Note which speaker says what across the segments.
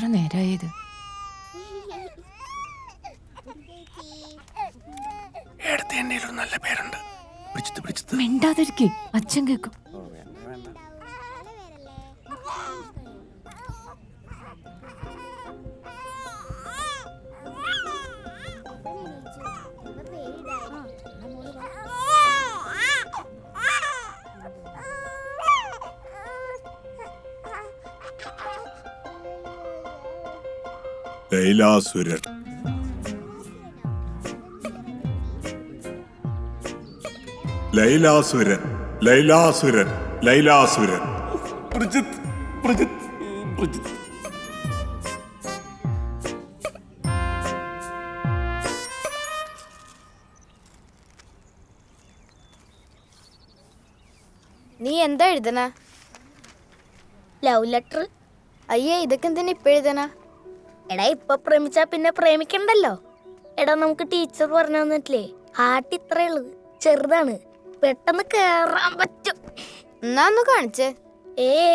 Speaker 1: എത്ര നേരായത്?
Speaker 2: നല്ല പേരുണ്ട്.
Speaker 1: മിണ്ടാതിരിക്കേ, അച്ഛൻ കേക്കും.
Speaker 2: ലൈലാസുരൻ. ലൈലാസുരൻ, ലൈലാസുരൻ, ലൈലാസുരൻ. പ്രജിത്ത്, പ്രജിത്ത്, പ്രജിത്ത്.
Speaker 3: നീ എന്താ എഴുതണ?
Speaker 4: Love letter.
Speaker 3: അയ്യേ, ഇതൊക്കെ എന്തിനാ ഇപ്പൊ എഴുതണ?
Speaker 4: എടാ, ഇപ്പൊ പ്രേമിച്ചാ പിന്നെ പ്രേമിക്കണ്ടല്ലോ. എടാ, നമുക്ക് ടീച്ചർ പറഞ്ഞു തന്നിട്ടില്ലേ, ഹാർട്ട് ഇത്രേ ഉള്ളു, ചെറുതാണ്, പെട്ടെന്ന് കേറാൻ പറ്റും.
Speaker 3: എന്നാ ഒന്ന് കാണിച്ചേ.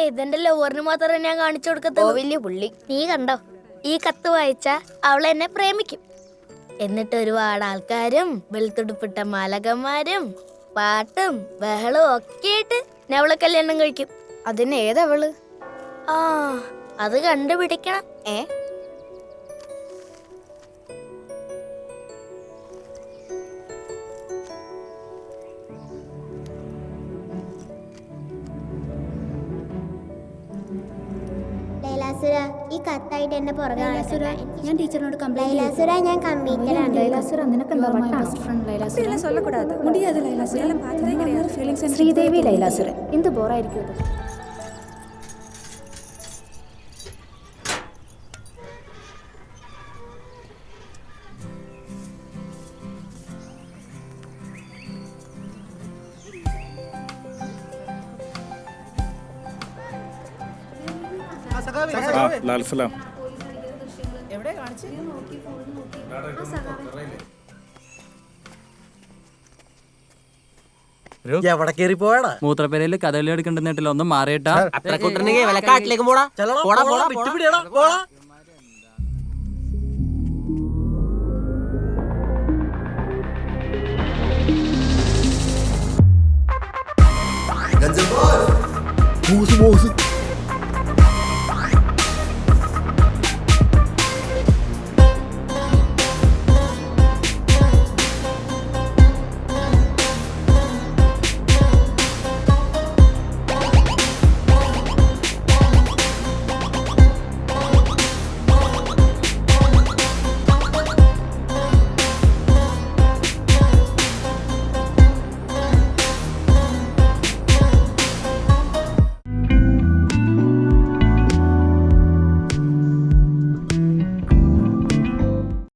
Speaker 4: ഇതെന്റെ ലവറിന് മാത്രമേ ഞാൻ കാണിച്ചു കൊടുക്കത്തുള്ളൂ.
Speaker 3: വലിയ പുള്ളി.
Speaker 4: നീ കണ്ടോ, ഈ കത്ത് വായിച്ചാ അവൾ എന്നെ പ്രേമിക്കും. എന്നിട്ട് ഒരുപാട് ആൾക്കാരും വെളുത്തുടുപ്പിട്ട മാലകന്മാരും പാട്ടും ബഹളവും ഒക്കെ ആയിട്ട് ഞാൻ അവളെ കല്യാണം കഴിക്കും.
Speaker 3: അതിന് ഏതവള്?
Speaker 4: അത് കണ്ടുപിടിക്കണം.
Speaker 5: ലൈലാസുര, ഈ കത്തായിട്ട് എന്നെ പുറകെ
Speaker 6: ഞാൻ ടീച്ചറിനോട് കംപ്ലൈന്റ്.
Speaker 5: ലൈലാസുര, ഞാൻ കമ്പ്യൂട്ടറാണ്.
Speaker 6: ലൈലാസുര, നിനക്ക് എന്താ ബെസ്റ്റ് ഫ്രണ്ട് ലൈലാസുര? சொல்லக்கூடாது. முடியாது ലൈലാസുര. എല്ലാം பார்த்ததே கிடையாது. ഫീലിംഗ്സ് ആൻഡ് ശ്രീദേവി ലൈലാസുര. എന്ത് ബോറായിരിക്കും ഇത്.
Speaker 7: ലാൽസലാം.
Speaker 8: എവിടെ കേറി പോയടാ?
Speaker 9: മൂത്രപ്പേരയില് കഥകളി എടുക്കണ്ടെന്നിട്ടില്ല, ഒന്നും മാറിയിട്ടാ.
Speaker 8: കാട്ടിലേക്ക് പോടാ.
Speaker 2: Boss, boss.